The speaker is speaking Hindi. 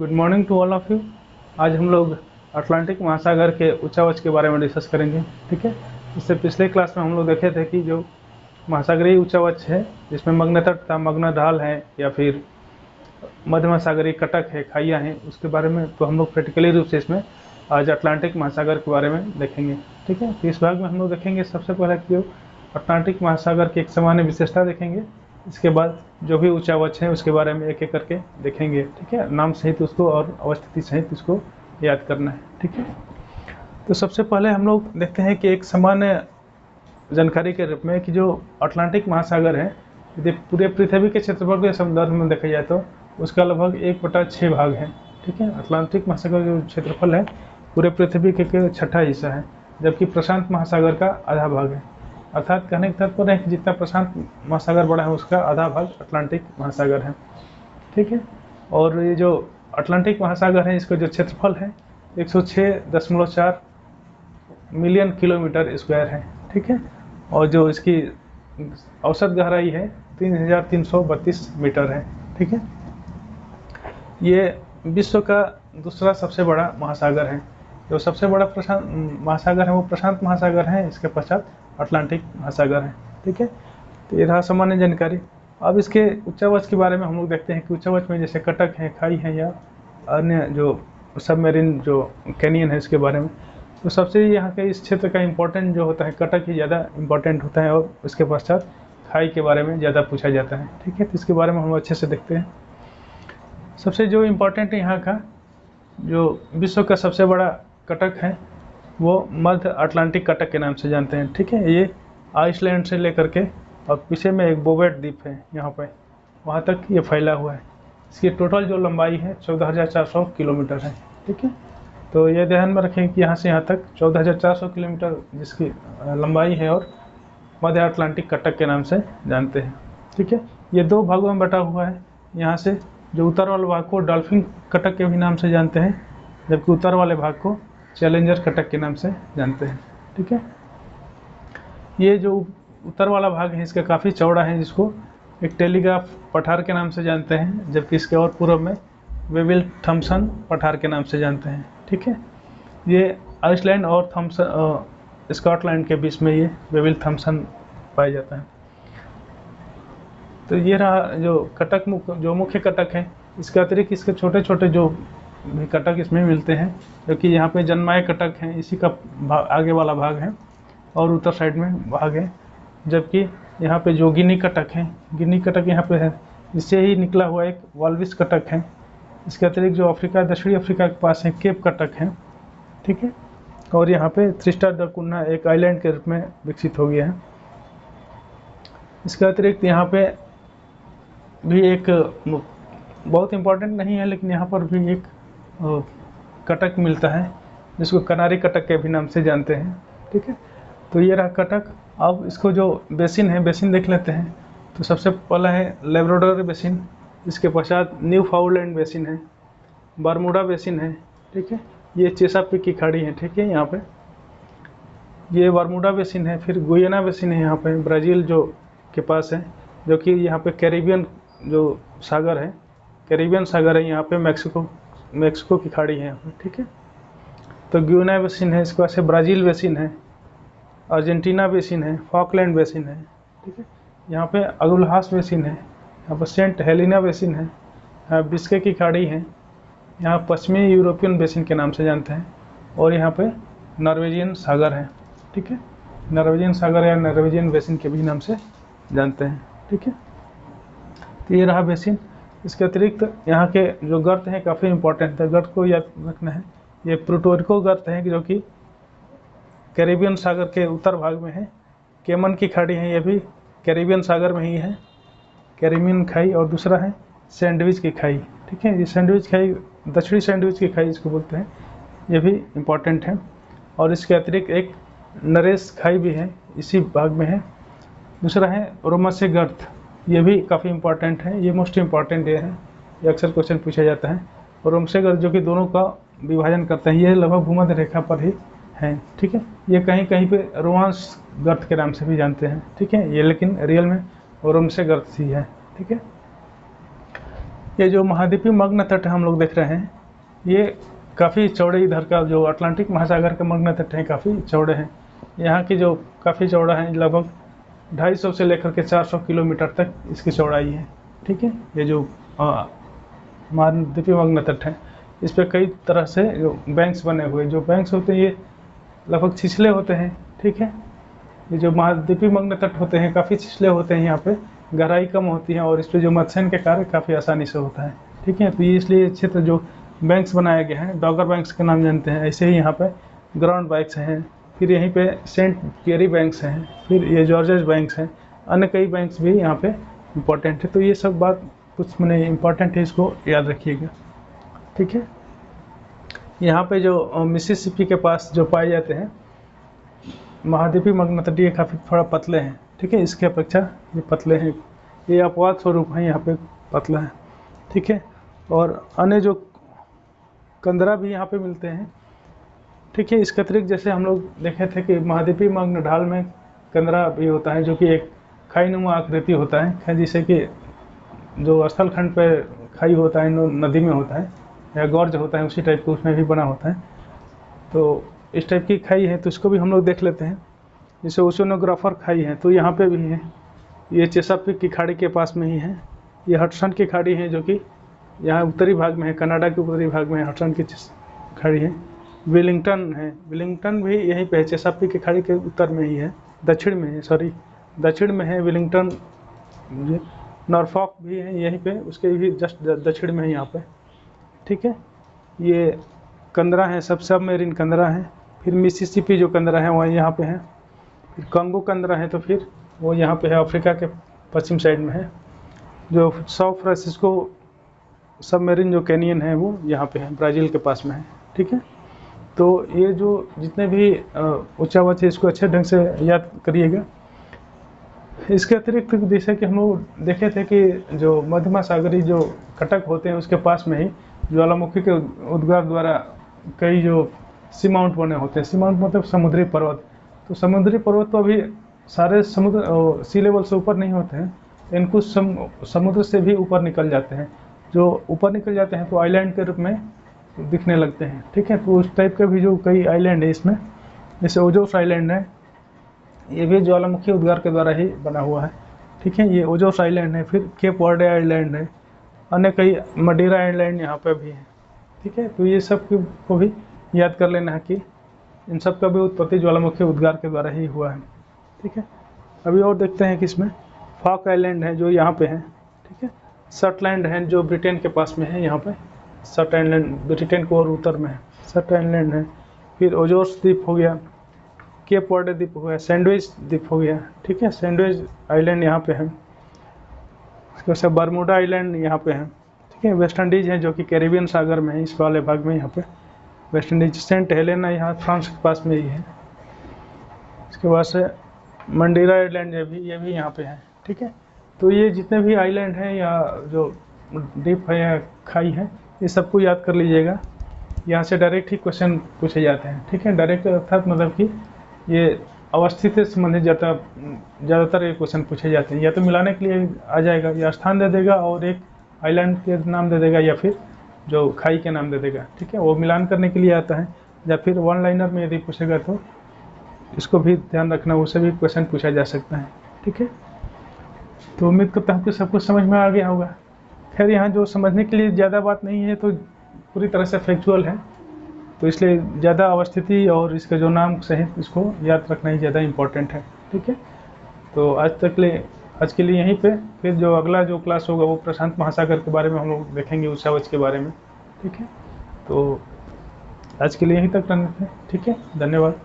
Good morning to all of you. आज हम लोग अटलांटिक महासागर के उच्चावच के बारे में डिस्कस करेंगे। ठीक है, इससे पिछले क्लास में हम लोग देखे थे कि जो महासागरीय उच्चावच है जिसमें मग्न तट तथा मग्न ढाल है या फिर मध्य महासागरीय कटक है, खाइयाँ हैं, उसके बारे में तो हम लोग प्रैक्टिकली रूप से इसमें आज अटलांटिक महासागर के बारे में देखेंगे। ठीक है, तो इस भाग में हम लोग देखेंगे सबसे पहले कि अटलांटिक महासागर की एक सामान्य विशेषता देखेंगे। इसके बाद जो भी उच्चावच है उसके बारे में एक एक करके देखेंगे। ठीक है, नाम सहित उसको और अवस्थिति सहित उसको याद करना है। ठीक है, तो सबसे पहले हम लोग देखते हैं कि एक सामान्य जानकारी के रूप में कि जो अटलांटिक महासागर है, यदि पूरे पृथ्वी के क्षेत्रफल के संदर्भ में देखा जाए तो उसका लगभग 1/6 भाग है। ठीक है, अटलांटिक महासागर का जो क्षेत्रफल है पूरे पृथ्वी के छठा हिस्सा है, जबकि प्रशांत महासागर का आधा भाग है। अर्थात कहने का तात्पर्य है कि जितना प्रशांत महासागर बड़ा है उसका आधा भाग अटलांटिक महासागर है। ठीक है, और ये जो अटलांटिक महासागर है इसका जो क्षेत्रफल है 106.4 मिलियन किलोमीटर स्क्वायर है। ठीक है, और जो इसकी औसत गहराई है 3332 मीटर है। ठीक है, ये विश्व का दूसरा सबसे बड़ा महासागर है। जो सबसे बड़ा प्रशांत महासागर है वो प्रशांत महासागर है, इसके पश्चात अटलांटिक महासागर है। ठीक है, तो ये रहा सामान्य जानकारी। अब इसके उच्चावच के बारे में हम लोग देखते हैं कि उच्चावच में जैसे कटक है, खाई है या अन्य जो सबमरीन जो कैनियन है इसके बारे में, तो सबसे यहाँ के इस क्षेत्र का इम्पोर्टेंट जो होता है कटक ही ज़्यादा इम्पोर्टेंट होता है और उसके पश्चात खाई के बारे में ज़्यादा पूछा जाता है। ठीक है, तो इसके बारे में हम अच्छे से देखते हैं। सबसे जो इम्पोर्टेंट यहाँ का जो विश्व का सबसे बड़ा कटक है वो मध्य अटलांटिक कटक के नाम से जानते हैं। ठीक है, ये आइसलैंड से लेकर के और पीछे में एक बोवेट द्वीप है यहाँ पे, वहाँ तक ये फैला हुआ है। इसकी टोटल जो लंबाई है 14,400 किलोमीटर है। ठीक है, तो ये ध्यान में रखें कि यहाँ से यहाँ तक 14,400 किलोमीटर जिसकी लंबाई है और मध्य अटलांटिक कटक के नाम से जानते हैं। ठीक है, ये दो भागों में बटा हुआ है। यहाँ से जो उत्तर वाले भाग को डॉल्फिन कटक के भी नाम से जानते हैं, जबकि उत्तर वाले भाग को चैलेंजर कटक के नाम से जानते हैं। ठीक है, ये जो उत्तर वाला भाग है इसका काफ़ी चौड़ा है, जिसको एक टेलीग्राफ पठार के नाम से जानते हैं, जबकि इसके और पूर्व में वेविल थॉम्सन पठार के नाम से जानते हैं। ठीक है, ये आइसलैंड और थॉम्सन स्कॉटलैंड के बीच में ये वेविल थॉम्सन पाया जाता है। तो ये रहा जो कटक जो मुख्य कटक है। इसके अतिरिक्त इसके छोटे छोटे जो भी कटक इसमें मिलते हैं, जो कि यहाँ पे जन्माय कटक है, इसी का आगे वाला भाग है और उत्तर साइड में भाग है। जबकि यहाँ पे जो गिनी कटक है, गिनी कटक यहाँ पे है, इससे ही निकला हुआ एक वाल्विस कटक है। इसके अतिरिक्त जो दक्षिणी अफ्रीका के पास है केप कटक है। ठीक है, और यहाँ पे थ्रिस्टर द कुन्ना एक आइलैंड के रूप में विकसित हो गया है। इसके अतिरिक्त यहाँ पे भी एक बहुत इम्पोर्टेंट नहीं है, लेकिन यहाँ पर भी एक कटक मिलता है जिसको कनारी कटक के भी नाम से जानते हैं। ठीक है, तो ये रहा कटक। अब इसको जो बेसिन है, बेसिन देख लेते हैं। तो सबसे पहला है लेब्राडोर बेसिन, इसके पश्चात न्यू फाउंडलैंड बेसिन है, बरमूडा बेसिन है। ठीक है, ये चेसापीक की खाड़ी है। ठीक है, यहाँ पे ये बरमूडा बेसिन है। फिर गुयाना बेसिन है यहाँ पे ब्राज़ील जो के पास है, जो कि यहाँ पे कैरिबियन जो सागर है, कैरिबियन सागर है, यहाँ पे मैक्सिको की खाड़ी है यहाँ पे। ठीक है, तो गुयाना बेसिन है, इसके पास है ब्राज़ील बेसिन है, अर्जेंटीना बेसिन है, फॉकलैंड बेसिन है। ठीक है, यहाँ पे अगुलहास बेसिन है, यहाँ पर सेंट हेलिना बेसिन है, यहाँ बिस्के की खाड़ी है, यहाँ पश्चिमी यूरोपियन बेसिन के नाम से जानते हैं, और यहाँ पे नॉर्वेजियन सागर है। ठीक है, नॉर्वेजियन सागर या नॉर्वेजियन बेसिन के भी नाम से जानते हैं। ठीक है, तो ये रहा बेसिन। इसके अतिरिक्त यहाँ के जो गर्त हैं काफ़ी इंपॉर्टेंट है, गर्त को याद रखना है। ये प्लूटोरिको गर्त है जो कि कैरिबियन सागर के उत्तर भाग में है। केमन की खाड़ी है, ये भी कैरिबियन सागर में ही है, कैरिबियन खाई। और दूसरा है सैंडविच की खाई। ठीक है, ये सैंडविच खाई, दक्षिणी सैंडविच की खाई इसको बोलते हैं, ये भी इम्पॉर्टेंट है। और इसके अतिरिक्त एक नरेश खाई भी है, इसी भाग में है। दूसरा है रोमसे गर्त, ये भी काफ़ी इंपॉर्टेंट है, ये मोस्ट इम्पॉर्टेंट ये है, ये अक्सर क्वेश्चन पूछा जाता है। और रोमसे गर्त जो कि दोनों का विभाजन करते हैं, ये लगभग भूमध्य रेखा पर ही हैं। ठीक है, ये कहीं कहीं पे रोमांस गर्त के नाम से भी जानते हैं। ठीक है, ये लेकिन रियल में रोमसे गर्त ही है। ठीक है, ये जो महाद्वीपीय मग्न तट हम लोग देख रहे हैं, ये काफ़ी चौड़े, इधर का जो अटलांटिक महासागर के मग्न तट हैं काफ़ी चौड़े हैं। यहाँ की जो काफ़ी चौड़ा है, लगभग 250 से लेकर के 400 किलोमीटर तक इसकी चौड़ाई है। ठीक है, ये जो महाद्वीपीय मग्न तट है, इस पर कई तरह से जो बैंक्स बने हुए, जो बैंक्स होते हैं ये लगभग छिछले होते हैं। ठीक है, ये जो महाद्वीपीय मग्न तट होते हैं काफ़ी छिछले होते हैं, यहाँ पे गहराई कम होती है और इस पर जो मत्स्यन के कार्य काफ़ी आसानी से होता है। ठीक है, तो ये इसलिए क्षेत्र जो बैंक्स बनाया गया है, डॉगर बैंक्स के नाम जानते हैं। ऐसे ही यहाँ पे ग्राउंड बैंक्स हैं, फिर यहीं पे सेंट पियरी बैंक्स हैं, फिर ये जॉर्जेस बैंक्स हैं, अन्य कई बैंक्स भी यहाँ पे इम्पोर्टेंट है। तो ये सब बात कुछ मैंने इम्पोर्टेंट है, इसको याद रखिएगा। ठीक है, यहाँ पे जो मिसिसिपी के पास जो पाए जाते हैं महाद्वीपीय मग्न तट, ये काफ़ी थोड़ा पतले हैं। ठीक है, इसके अपेक्षा ये पतले हैं, ये अपवाद स्वरूप हैं, यहाँ पे पतला है। ठीक है, और अन्य जो कंदरा भी यहाँ पे मिलते हैं। ठीक है, इसके अतिरिक्त जैसे हम लोग देखे थे कि महाद्वीपीय मग्न ढाल में कंदरा भी होता है, जो कि एक खाईनुमा आकृति होता है, जिसे कि जो स्थल खंड पे खाई होता है, नदी में होता है या गॉर्ज होता है, उसी टाइप का उसमें भी बना होता है। तो इस टाइप की खाई है, तो इसको भी हम लोग देख लेते हैं। जैसे ओशिनोग्राफर खाई है, तो यहाँ पे भी है, ये चेसापीक की खाड़ी के पास में ही है। ये हडसन की खाड़ी है, जो कि यहाँ उत्तरी भाग में है, कनाडा के उत्तरी भाग में हडसन की खाड़ी है। वेलिंगटन है, वेलिंगटन भी यहीं पे है, चेसापीक की खाड़ी के उत्तर में ही है, दक्षिण में है, सॉरी दक्षिण में है वेलिंगटन। नॉरफॉक भी है यहीं पे, उसके भी जस्ट दक्षिण में है यहाँ पे। ठीक है, ये कंदरा है, सब मेरीन कंदरा है। फिर मिसिसिपी जो कंदरा है वह यहाँ पे है। फिर कंगो कंदरा है, तो फिर वो यहाँ पे है, अफ्रीका के पश्चिम साइड में है। जो साउथ फ्रांसिस्को सबमेरीन जो कैनियन है वो यहाँ पे है, ब्राज़ील के पास में है। ठीक है, तो ये जो जितने भी उच्चावच है, इसको अच्छे ढंग से याद करिएगा। इसके अतिरिक्त जैसे कि हम लोग देखे थे कि जो मध्य महासागरीय जो कटक होते हैं, उसके पास में ही ज्वालामुखी के उद्गार द्वारा कई जो सी माउंट बने होते हैं। सी माउंट मतलब समुद्री पर्वत। तो समुद्री पर्वत तो अभी सारे समुद्र सी लेवल से ऊपर नहीं होते हैं, इनको समुद्र से भी ऊपर निकल जाते हैं। जो ऊपर निकल जाते हैं तो आइलैंड के रूप में दिखने लगते हैं। ठीक है, तो उस टाइप का भी जो कई आइलैंड है इसमें, जैसे ओजोस आइलैंड है, ये भी ज्वालामुखी उद्गार के द्वारा ही बना हुआ है। ठीक है, ये ओजोस आइलैंड है। फिर केप वर्डे आइलैंड है, अन्य कई मडीरा आइलैंड यहाँ पे भी है। ठीक है, तो ये सब को भी याद कर लेना है कि इन सब का भी उत्पत्ति ज्वालामुखी उद्गार के द्वारा ही हुआ है। ठीक है, अभी और देखते हैं कि इसमें फॉक आइलैंड है जो यहाँ पे है। ठीक है, सटलैंड है जो ब्रिटेन के पास में है, यहाँ पे सट आइलैंड ब्रिटेन को और उत्तर में है, सट आइलैंड है। फिर ओजोर्स द्वीप हो गया, केप वर्डे द्वीप हो गया, सैंडविच द्वीप हो गया। ठीक है, सैंडविच आइलैंड यहाँ पे है। उसके बाद बरमूडा आइलैंड यहाँ पे है। ठीक है, वेस्ट इंडीज है जो कि कैरिबियन सागर में है, इस वाले भाग में यहाँ पे वेस्ट इंडीज। सेंट हेलेना यहाँ फ्रांस के पास में ही है। इसके बाद से मंडीरा आइलैंड ये भी यहाँ पे है। ठीक है, तो ये जितने भी आइलैंड हैं या जो द्वीप है या खाई है, ये सबको याद कर लीजिएगा। यहाँ से डायरेक्ट ही क्वेश्चन पूछे जाते हैं। ठीक है, डायरेक्ट अर्थात मतलब कि ये अवस्थित से संबंधित ज़्यादातर ये क्वेश्चन पूछे जाते हैं। या तो मिलाने के लिए आ जाएगा, या स्थान दे देगा और एक आइलैंड के नाम दे देगा, या फिर जो खाई के नाम दे देगा। ठीक है, वो मिलान करने के लिए आता है। या फिर वन लाइनर में यदि पूछेगा तो इसको भी ध्यान रखना, उससे भी क्वेश्चन पूछा जा सकता है। ठीक है, तो उम्मीद करता हूँ कि सब कुछ समझ में आ गया होगा। खैर, यहाँ जो समझने के लिए ज़्यादा बात नहीं है, तो पूरी तरह से फैक्चुअल है, तो इसलिए ज़्यादा अवस्थिति और इसके जो नाम सहित इसको याद रखना ही ज़्यादा इम्पोर्टेंट है। ठीक है, तो आज के लिए यहीं पे, फिर जो अगला जो क्लास होगा वो प्रशांत महासागर के बारे में हम लोग देखेंगे, उच्चावच के बारे में। ठीक है, तो आज के लिए यहीं तक रहते हैं। ठीक है, धन्यवाद।